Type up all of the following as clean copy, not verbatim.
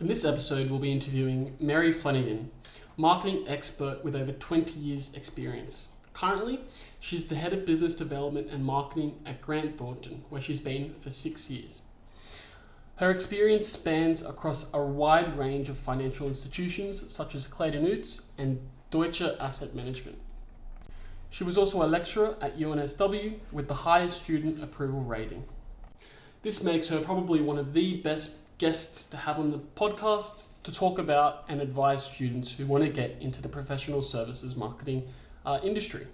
In this episode, we'll be interviewing Mary Flanagan, marketing expert with over 20 years experience. Currently, she's the head of business development and marketing at Grant Thornton, where she's been for 6 years. Her experience spans across a wide range of financial institutions such as Clayton Utz and Deutsche Asset Management. She was also a lecturer at UNSW with the highest student approval rating. This makes her probably one of the best guests to have on the podcast to talk about and advise students who want to get into the professional services marketing industry.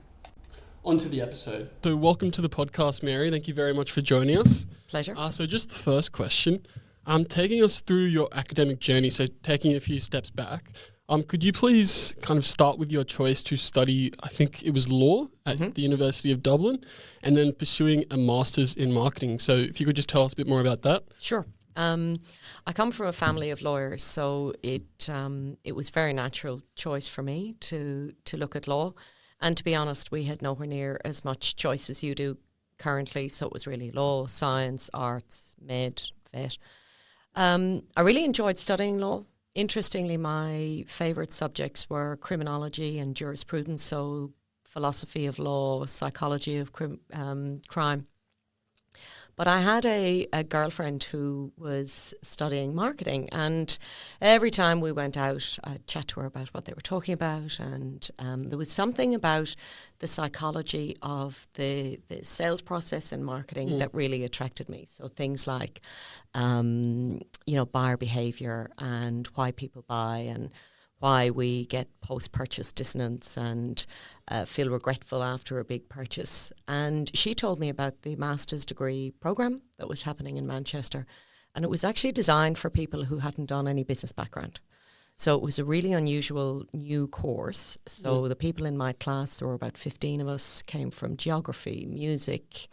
On to the episode. So welcome to the podcast, Mary. Thank you very much for joining us. Pleasure. So just the first question, taking us through your academic journey, so taking a few steps back, could you please kind of start with your choice to study, I think it was law at the University of Dublin, and then pursuing a master's in marketing. So if you could just tell us a bit more about that. Sure. I come from a family of lawyers, so it was a very natural choice for me to look at law. And to be honest, we had nowhere near as much choice as you do currently. So it was really law, science, arts, med, vet. I really enjoyed studying law. Interestingly, my favourite subjects were criminology and jurisprudence, so philosophy of law, psychology of crime. But I had a girlfriend who was studying marketing, and every time we went out, I'd chat to her about what they were talking about, and there was something about the psychology of the sales process in marketing that really attracted me. So things like, buyer behaviour and why people buy and why we get post-purchase dissonance and feel regretful after a big purchase. And she told me about the master's degree program that was happening in Manchester. And it was actually designed for people who hadn't done any business background. So it was a really unusual new course. So the people in my class, there were about 15 of us, came from geography, music,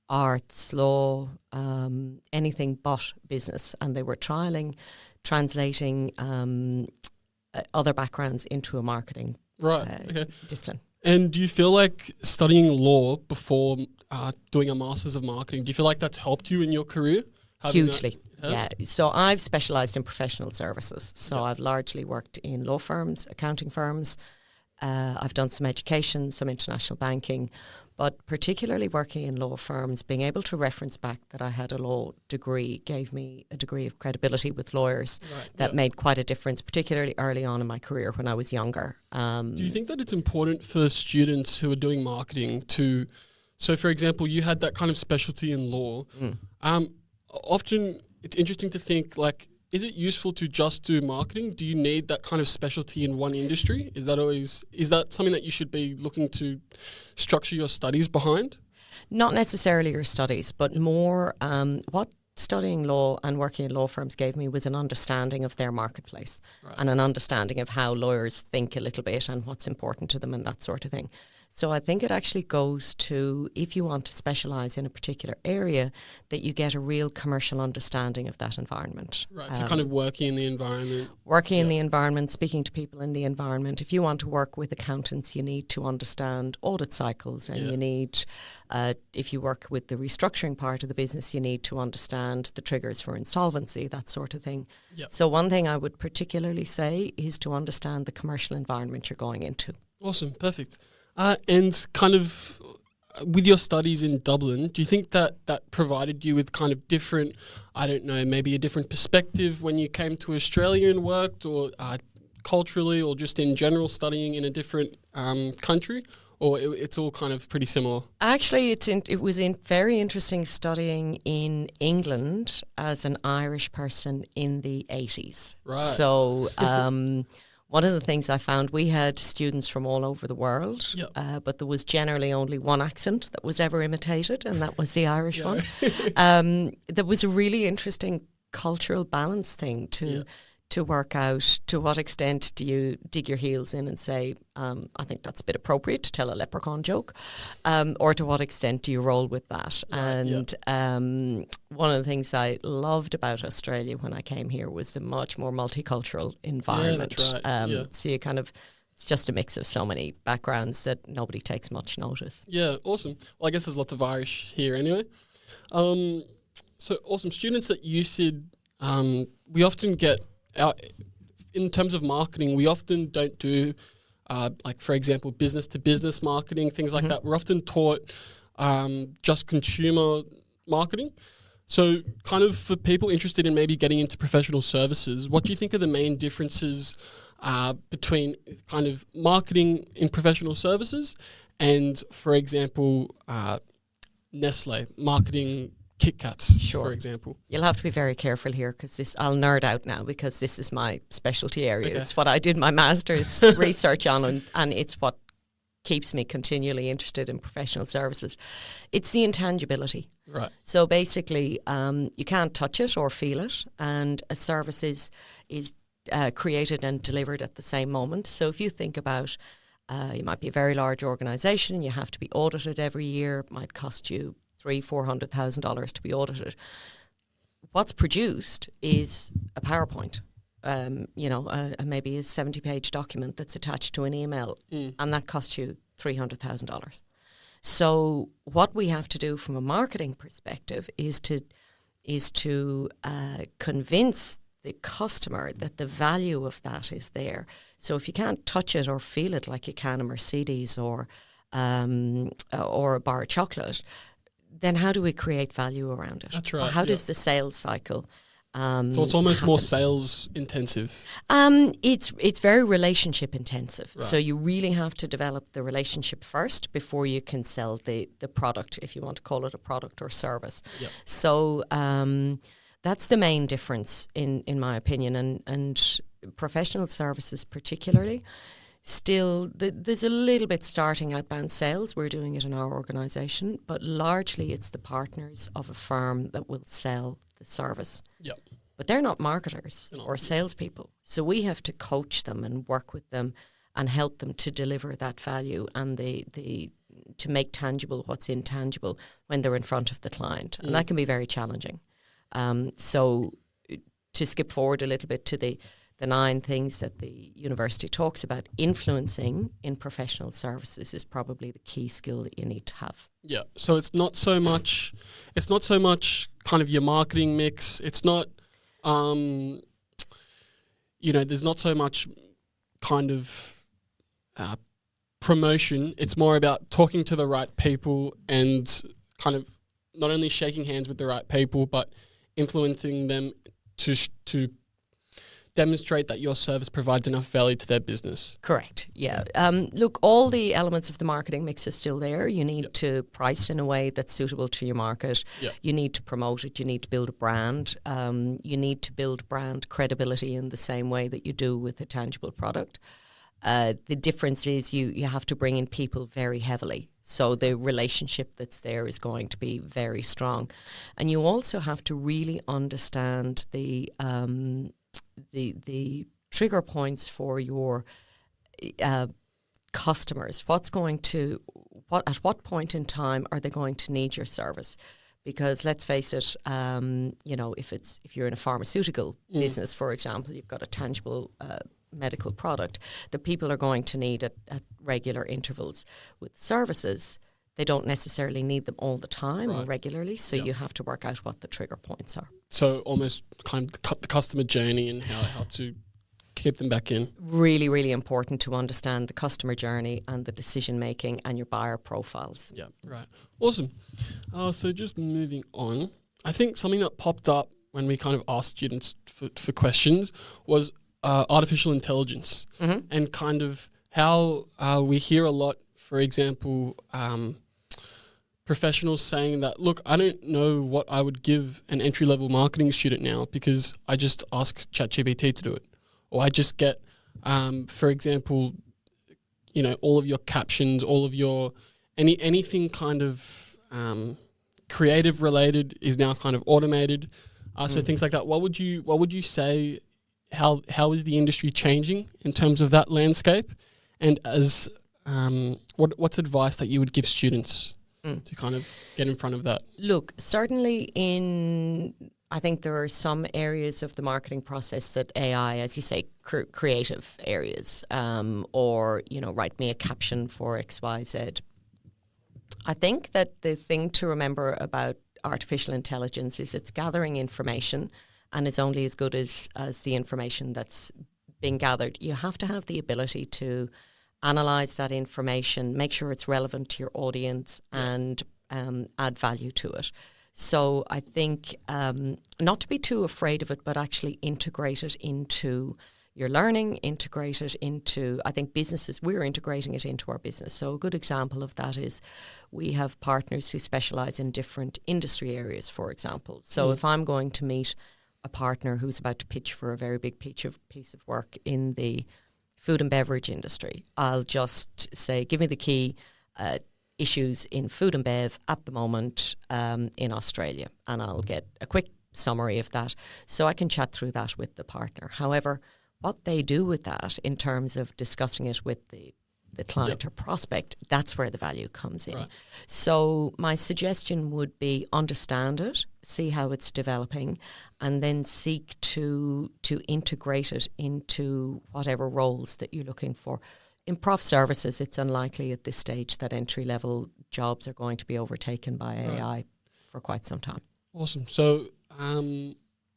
arts, law, anything but business. And they were translating other backgrounds into a marketing discipline. And do you feel like studying law before doing a master's of marketing, do you feel like that's helped you in your career? Hugely, yeah. So I've specialised in professional services. So I've largely worked in law firms, accounting firms. I've done some education, some international banking, but particularly working in law firms, being able to reference back that I had a law degree gave me a degree of credibility with lawyers that made quite a difference, particularly early on in my career when I was younger. Do you think that it's important for students who are doing marketing to, so for example, you had that kind of specialty in law. Often it's interesting to think, like, is it useful to just do marketing? Do you need that kind of specialty in one industry? Is that something that you should be looking to structure your studies behind? Not necessarily your studies, but more what studying law and working in law firms gave me was an understanding of their marketplace and an understanding of how lawyers think a little bit and what's important to them and that sort of thing. So I think it actually goes to, if you want to specialise in a particular area, that you get a real commercial understanding of that environment. Right, so kind of working in the environment. Working in the environment, speaking to people in the environment. If you want to work with accountants, you need to understand audit cycles, and you need, if you work with the restructuring part of the business, you need to understand the triggers for insolvency, that sort of thing. Yep. So one thing I would particularly say is to understand the commercial environment you're going into. Awesome, perfect. And kind of with your studies in Dublin, do you think that provided you with kind of different, I don't know, maybe a different perspective when you came to Australia and worked, or culturally, or just in general studying in a different country? Or it's all kind of pretty similar? Actually, it was very interesting studying in England as an Irish person in the 80s. Right. So one of the things I found, we had students from all over the world, but there was generally only one accent that was ever imitated, and that was the Irish one. There was a really interesting cultural balance thing to work out to what extent do you dig your heels in and say, I think that's a bit appropriate to tell a leprechaun joke, or to what extent do you roll with that? One of the things I loved about Australia when I came here was the much more multicultural environment. Yeah, that's right. So you kind of, it's just a mix of so many backgrounds that nobody takes much notice. Yeah, awesome. Well, I guess there's lots of Irish here anyway. So awesome. Students at UCID, we often get in terms of marketing, we often don't do, like, for example, business-to-business marketing, things like that. We're often taught just consumer marketing. So kind of for people interested in maybe getting into professional services, what do you think are the main differences between kind of marketing in professional services and, for example, Nestle marketing Kit Kats, for example? You'll have to be very careful here because I'll nerd out now because this is my specialty area. Okay. It's what I did my master's research on, and it's what keeps me continually interested in professional services. It's the intangibility. Right. So basically, you can't touch it or feel it, and a service is created and delivered at the same moment. So if you think about, you might be a very large organisation, you have to be audited every year. It might cost you $300,000-$400,000 to be audited. What's produced is a PowerPoint. Maybe a 70-page document that's attached to an email, and that costs you $300,000. So what we have to do from a marketing perspective is to convince the customer that the value of that is there. So if you can't touch it or feel it like you can a Mercedes or a bar of chocolate, then how do we create value around it? That's right. How does the sales cycle so it's almost more sales intensive. It's very relationship intensive. Right. So you really have to develop the relationship first before you can sell the product, if you want to call it a product or service. Yep. So that's the main difference in my opinion, and professional services particularly. Still, there's a little bit starting outbound sales. We're doing it in our organisation, but largely it's the partners of a firm that will sell the service. Yep. But they're not marketers or salespeople. So we have to coach them and work with them and help them to deliver that value and to make tangible what's intangible when they're in front of the client. And that can be very challenging. So to skip forward a little bit to the 9 things that the university talks about, influencing in professional services is probably the key skill that you need to have. Yeah. So it's not so much kind of your marketing mix. It's not, there's not so much kind of promotion. It's more about talking to the right people and kind of not only shaking hands with the right people, but influencing them to demonstrate that your service provides enough value to their business. Correct, yeah. Look, all the elements of the marketing mix are still there. You need to price in a way that's suitable to your market. You need to promote it. You need to build a brand. You need to build brand credibility in the same way that you do with a tangible product. The difference is you have to bring in people very heavily. So the relationship that's there is going to be very strong. And you also have to really understand the trigger points for your customers. At what point in time are they going to need your service? Because let's face it, if you're in a pharmaceutical business, for example, you've got a tangible medical product that people are going to need at regular intervals. With services, they don't necessarily need them all the time or regularly, so you have to work out what the trigger points are. So almost kind of the customer journey and how to keep them back in. Really, really important to understand the customer journey and the decision making and your buyer profiles. Yeah, right. Awesome. So just moving on, I think something that popped up when we kind of asked students for questions was artificial intelligence and kind of how we hear a lot, for example, professionals saying that, look, I don't know what I would give an entry-level marketing student now because I just ask ChatGPT to do it. Or I just get, for example, all of your captions, all of your, anything kind of creative related is now kind of automated. So things like that. What would you say, how is the industry changing in terms of that landscape? And as what's advice that you would give students to kind of get in front of that? Look, certainly I think there are some areas of the marketing process that AI, as you say, creative areas, or, write me a caption for X, Y, Z. I think that the thing to remember about artificial intelligence is it's gathering information and is only as good as the information that's being gathered. You have to have the ability to analyze that information, make sure it's relevant to your audience, and add value to it. So I think not to be too afraid of it, but actually integrate it into your learning, integrate it into, I think businesses, we're integrating it into our business. So a good example of that is we have partners who specialize in different industry areas, for example. So if I'm going to meet a partner who's about to pitch for a very big piece of work in the food and beverage industry, I'll just say, give me the key issues in food and bev at the moment in Australia, and I'll get a quick summary of that so I can chat through that with the partner. However, what they do with that in terms of discussing it with the client or prospect, that's where the value comes in. Right. So my suggestion would be understand it, see how it's developing, and then seek to integrate it into whatever roles that you're looking for. In prof services, it's unlikely at this stage that entry-level jobs are going to be overtaken by AI for quite some time. Awesome. So,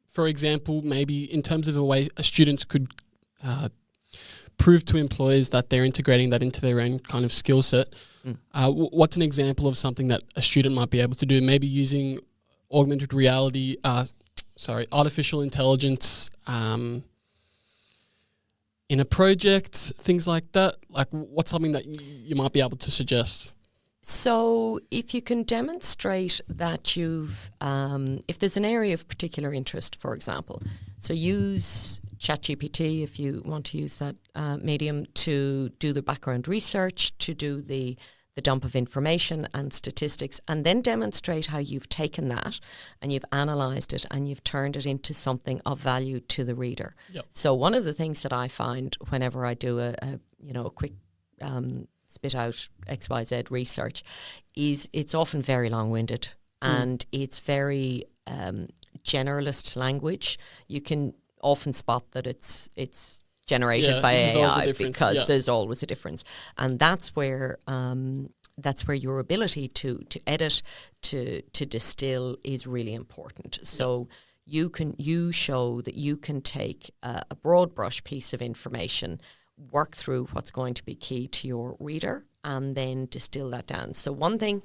for example, maybe in terms of the way students could prove to employers that they're integrating that into their own kind of skill set, what's an example of something that a student might be able to do? Maybe using augmented reality, artificial intelligence in a project, things like that? Like, what's something that you might be able to suggest? So if you can demonstrate that you've, if there's an area of particular interest, for example, so use ChatGPT if you want to use that medium to do the background research, to do the dump of information and statistics, and then demonstrate how you've taken that and you've analysed it and you've turned it into something of value to the reader. Yep. So one of the things that I find whenever I do a quick spit out XYZ research is it's often very long-winded and it's very generalist language. You can often spot that it's generated by AI because there's always a difference, and that's where your ability to edit, to distill is really important. So you show that you can take a broad brush piece of information, work through what's going to be key to your reader, and then distill that down. So one thing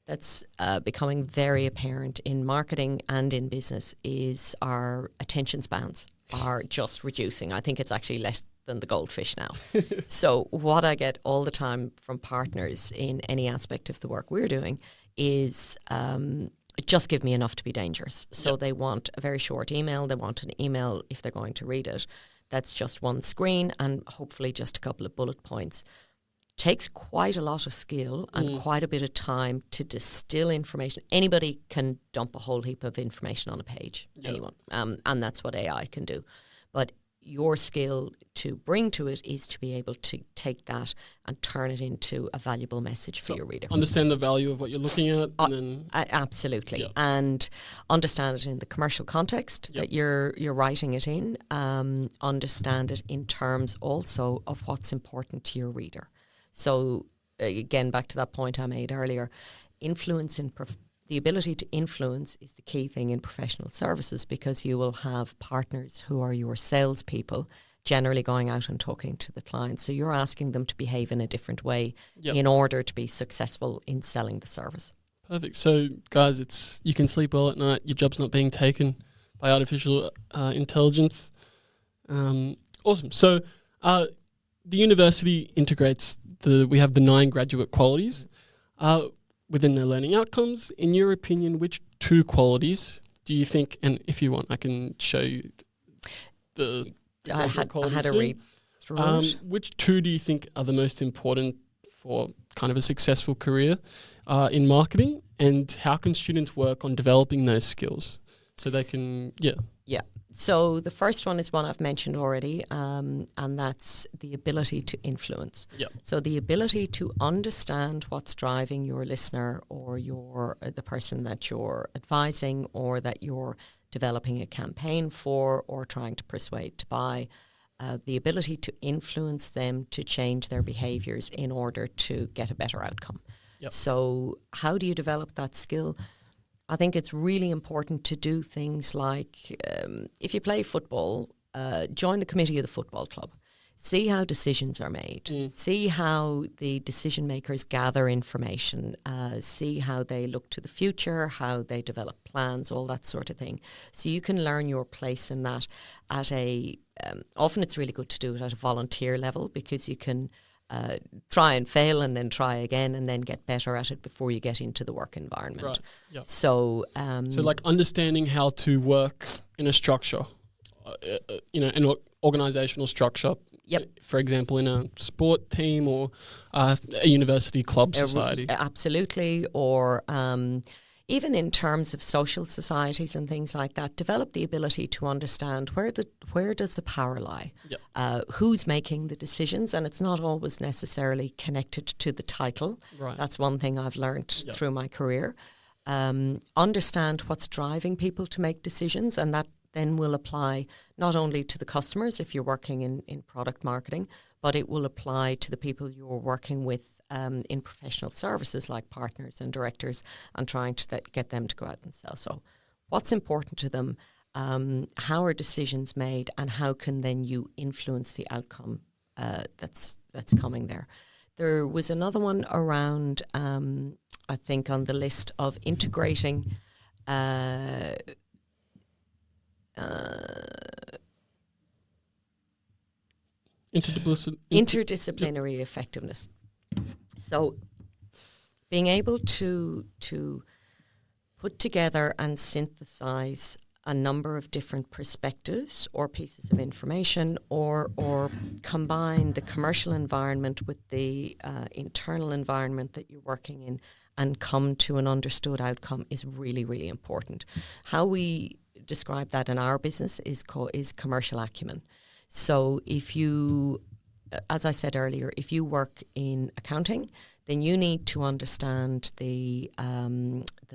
that's becoming very apparent in marketing and in business is our attention spans are just reducing. I think it's actually less than the goldfish now. So what I get all the time from partners in any aspect of the work we're doing is just give me enough to be dangerous. So they want a very short email. They want an email, if they're going to read it, that's just one screen and hopefully just a couple of bullet points. Takes quite a lot of skill and quite a bit of time to distill information. Anybody can dump a whole heap of information on a page, anyone, and that's what AI can do. But your skill to bring to it is to be able to take that and turn it into a valuable message for your reader. Understand the value of what you're looking at. And then absolutely. And understand it in the commercial context that you're writing it in. Understand it in terms also of what's important to your reader. So again, back to that point I made earlier, influence in the ability to influence is the key thing in professional services, because you will have partners who are your salespeople generally going out and talking to the client. So you're asking them to behave in a different way in order to be successful in selling the service. Perfect. So guys, you can sleep well at night. Your job's not being taken by artificial intelligence. Awesome. So the university integrates we have the 9 graduate qualities within their learning outcomes. In your opinion, which 2 qualities do you think, and if you want, I can show you the graduate qualities. I had a read through it. Which 2 do you think are the most important for kind of a successful career in marketing, and how can students work on developing those skills so they can, Yeah. So the first one is one I've mentioned already, and that's the ability to influence. So the ability to understand what's driving your listener or the person that you're advising or that you're developing a campaign for or trying to persuade to buy, the ability to influence them to change their behaviours in order to get a better outcome. So how do you develop that skill? I think it's really important to do things like, if you play football, join the committee of the football club. See how decisions are made. See how the decision makers gather information. See how they look to the future, how they develop plans, all that sort of thing. So you can learn your place in that at a, often it's really good to do it at a volunteer level, because you can try and fail and then try again and then get better at it before you get into the work environment. Right. Yep. So, so like understanding how to work in a structure, an organizational structure. Yep. For example, in a sport team or a university club society. Absolutely. Or even in terms of social societies and things like that, develop the ability to understand where does the power lie, who's making the decisions, and it's not always necessarily connected to the title. Right. That's one thing I've learned through my career. Understand what's driving people to make decisions, and that then will apply not only to the customers if you're working in product marketing, but it will apply to the people you're working with in professional services like partners and directors, and trying to get them to go out and sell. So what's important to them, how are decisions made, and how can then you influence the outcome that's coming there. There was another one around, I think, on the list of integrating interdisciplinary effectiveness. So being able to put together and synthesize a number of different perspectives or pieces of information, or combine the commercial environment with the internal environment that you're working in, and come to an understood outcome is really, really important. How we describe that in our business is commercial acumen. So if you, as I said earlier, if you work in accounting, then you need to understand the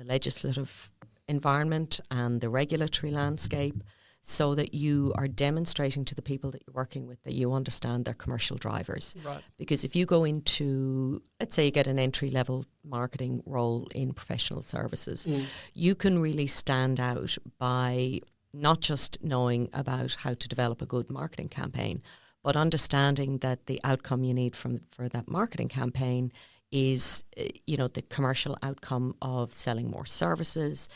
legislative environment and the regulatory landscape, so that you are demonstrating to the people that you're working with that you understand their commercial drivers. Right. Because if you go into, let's say you get an entry-level marketing role in professional services, you can really stand out by not just knowing about how to develop a good marketing campaign, but understanding that the outcome you need for that marketing campaign is, the commercial outcome of selling more services,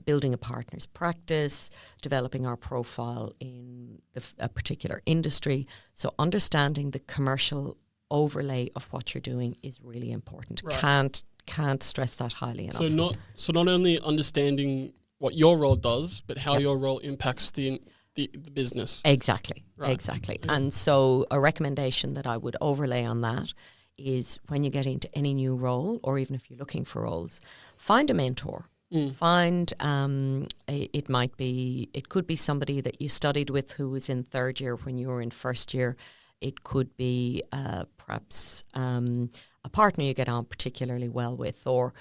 building a partner's practice, developing our profile in a particular industry. So understanding the commercial overlay of what you're doing is really important. Right. Can't stress that highly enough. So not only understanding what your role does, but how your role impacts the business. Exactly. Right. Exactly. Yeah. And so a recommendation that I would overlay on that is, when you get into any new role, or even if you're looking for roles, find a mentor. Find, it could be somebody that you studied with who was in third year when you were in first year. It could be perhaps a partner you get on particularly well with, or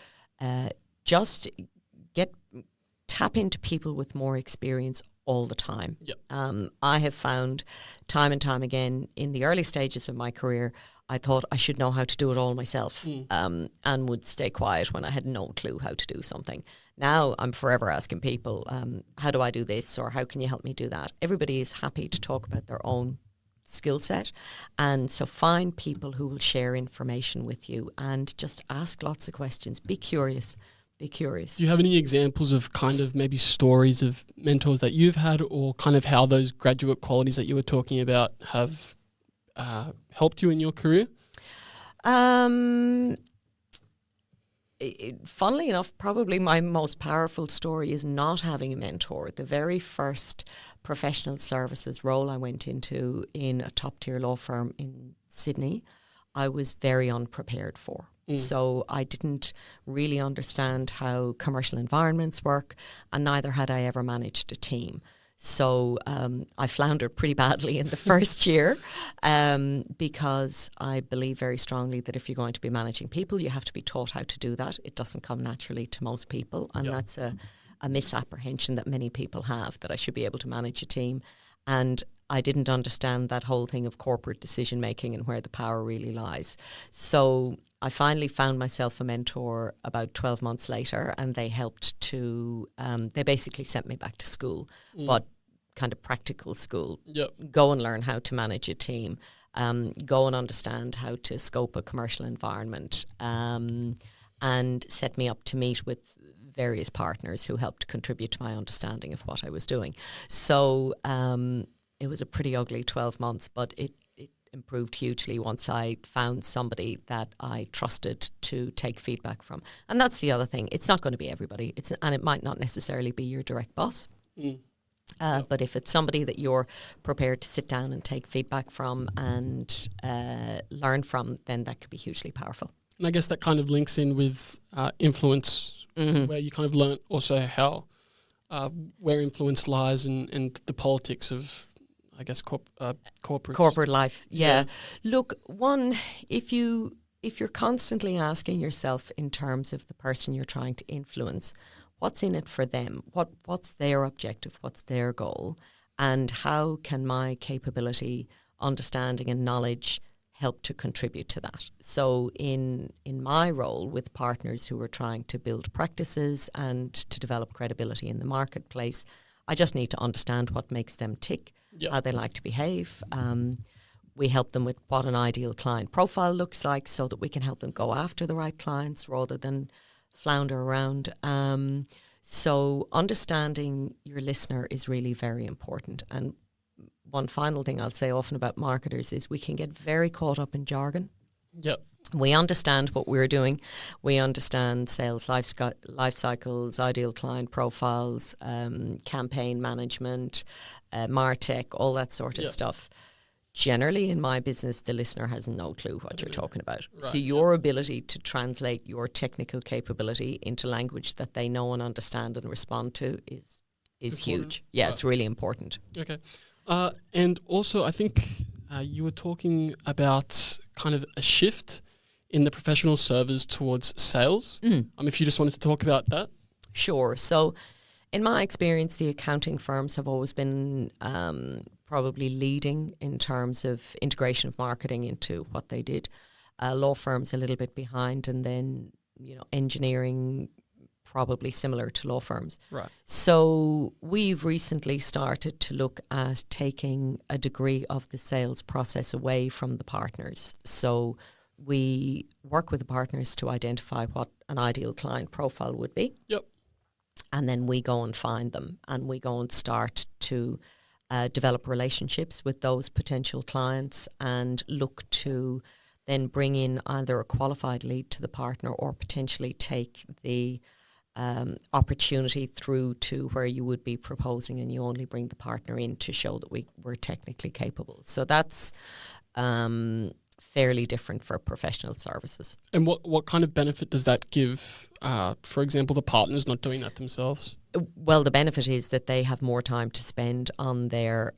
just tap into people with more experience all the time. Yep. I have found time and time again in the early stages of my career, I thought I should know how to do it all myself, and would stay quiet when I had no clue how to do something. Now I'm forever asking people, how do I do this, or how can you help me do that? Everybody is happy to talk about their own skill set, and so find people who will share information with you, and just ask lots of questions. Be curious. Be curious. Do you have any examples of kind of maybe stories of mentors that you've had, or kind of how those graduate qualities that you were talking about have helped you in your career? Funnily enough, probably my most powerful story is not having a mentor. The very first professional services role I went into in a top-tier law firm in Sydney, I was very unprepared for. So I didn't really understand how commercial environments work, and neither had I ever managed a team. So I floundered pretty badly in the first year, because I believe very strongly that if you're going to be managing people, you have to be taught how to do that. It doesn't come naturally to most people, and that's a misapprehension that many people have, that I should be able to manage a team. And I didn't understand that whole thing of corporate decision making and where the power really lies. So I finally found myself a mentor about 12 months later, and they helped to, they basically sent me back to school, but kind of practical school. Yep. Go and learn how to manage a team, go and understand how to scope a commercial environment, and set me up to meet with various partners who helped contribute to my understanding of what I was doing. So it was a pretty ugly 12 months, but it improved hugely once I found somebody that I trusted to take feedback from. And that's the other thing. It's not going to be everybody. And it might not necessarily be your direct boss. But if it's somebody that you're prepared to sit down and take feedback from and learn from, then that could be hugely powerful. And I guess that kind of links in with influence, where you kind of learn also how, where influence lies and the politics of, I guess, corporate life. Yeah. Look, if you're constantly asking yourself in terms of the person you're trying to influence, what's in it for them? What's their objective? What's their goal? And how can my capability, understanding and knowledge help to contribute to that? So in my role with partners who are trying to build practices and to develop credibility in the marketplace, I just need to understand what makes them tick, how they like to behave. We help them with what an ideal client profile looks like so that we can help them go after the right clients rather than flounder around. So understanding your listener is really very important. And one final thing I'll say often about marketers is we can get very caught up in jargon. Yep. We understand what we're doing. We understand sales life cycles, ideal client profiles, campaign management, MarTech, all that sort of stuff. Generally, in my business, the listener has no clue what you're talking about. Right, so your ability to translate your technical capability into language that they know and understand and respond to is huge. Yeah, it's really important. Okay. And also, I think you were talking about kind of a shift in the professional service towards sales. If you just wanted to talk about that. Sure. So in my experience, the accounting firms have always been probably leading in terms of integration of marketing into what they did. Law firms a little bit behind, and then engineering probably similar to law firms. Right. So we've recently started to look at taking a degree of the sales process away from the partners. So we work with the partners to identify what an ideal client profile would be. Yep. And then we go and find them, and we go and start to develop relationships with those potential clients and look to then bring in either a qualified lead to the partner or potentially take the opportunity through to where you would be proposing and you only bring the partner in to show that we're technically capable. So that's fairly different for professional services. And what kind of benefit does that give, for example, the partners not doing that themselves? Well, the benefit is that they have more time to spend on their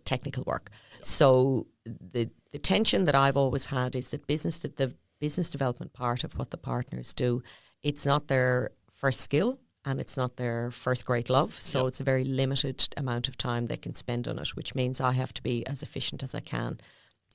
technical work. So the tension that I've always had is that the business development part of what the partners do, it's not their first skill and it's not their first great love. So it's a very limited amount of time they can spend on it, which means I have to be as efficient as I can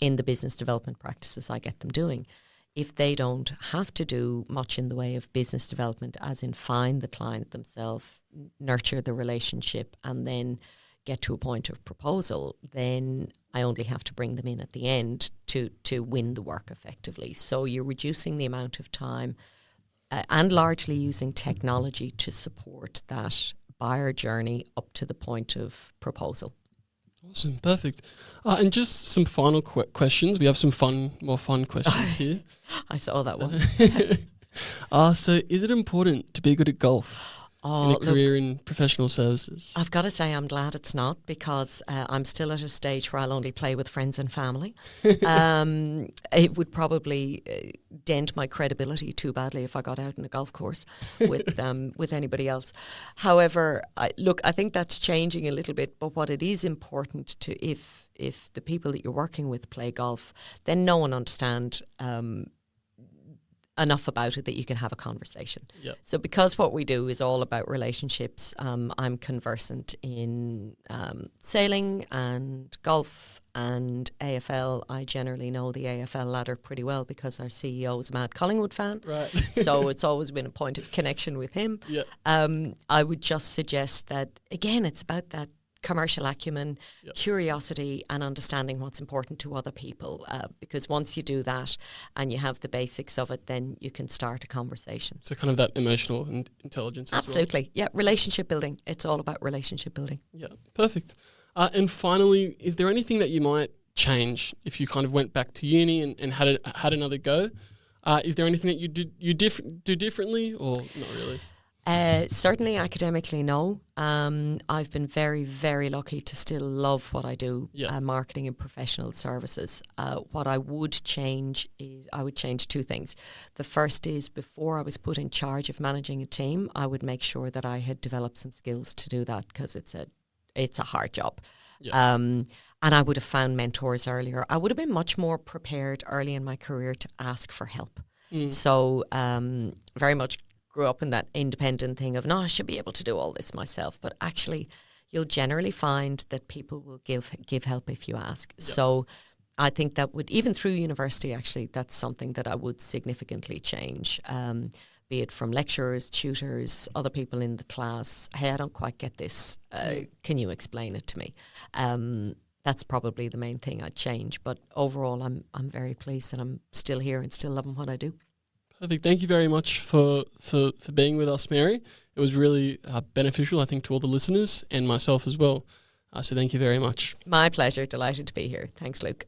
in the business development practices I get them doing. If they don't have to do much in the way of business development, as in find the client themselves, nurture the relationship, and then get to a point of proposal, then I only have to bring them in at the end to win the work effectively. So you're reducing the amount of time and largely using technology to support that buyer journey up to the point of proposal. Awesome, perfect. And just some final questions. We have some more fun questions here. I saw that one. So is it important to be good at golf in a career in professional services? I've got to say I'm glad it's not, because I'm still at a stage where I'll only play with friends and family. It would probably dent my credibility too badly if I got out in a golf course with anybody else. However, I think that's changing a little bit, but what it is important to, if the people that you're working with play golf, then know and understand enough about it that you can have a conversation. Yeah. So because what we do is all about relationships, I'm conversant in sailing and golf and AFL. I generally know the AFL ladder pretty well because our CEO is a mad Collingwood fan. Right. So it's always been a point of connection with him. Yeah. I would just suggest that, again, it's about that commercial acumen, Yep. curiosity, and understanding what's important to other people. Because once you do that and you have the basics of it, then you can start a conversation. So kind of that emotional intelligence. Absolutely. Yeah. Relationship building. It's all about relationship building. Yeah. Perfect. And finally, is there anything that you might change if you kind of went back to uni and had another go? Is there anything that you do differently, or not really? Certainly academically, no. I've been very, very lucky to still love what I do, marketing and professional services. What I would change is I would change two things. The first is before I was put in charge of managing a team, I would make sure that I had developed some skills to do that because it's a hard job. Yeah. And I would have found mentors earlier. I would have been much more prepared early in my career to ask for help. So very much grew up in that independent thing of, no, I should be able to do all this myself. But actually, you'll generally find that people will give help if you ask. Yep. So I think that would, even through university, actually, that's something that I would significantly change, be it from lecturers, tutors, other people in the class. Hey, I don't quite get this. Can you explain it to me? That's probably the main thing I'd change. But overall, I'm very pleased that I'm still here and still loving what I do. Perfect. Thank you very much for being with us, Mary. It was really beneficial, I think, to all the listeners and myself as well. So thank you very much. My pleasure. Delighted to be here. Thanks, Luke.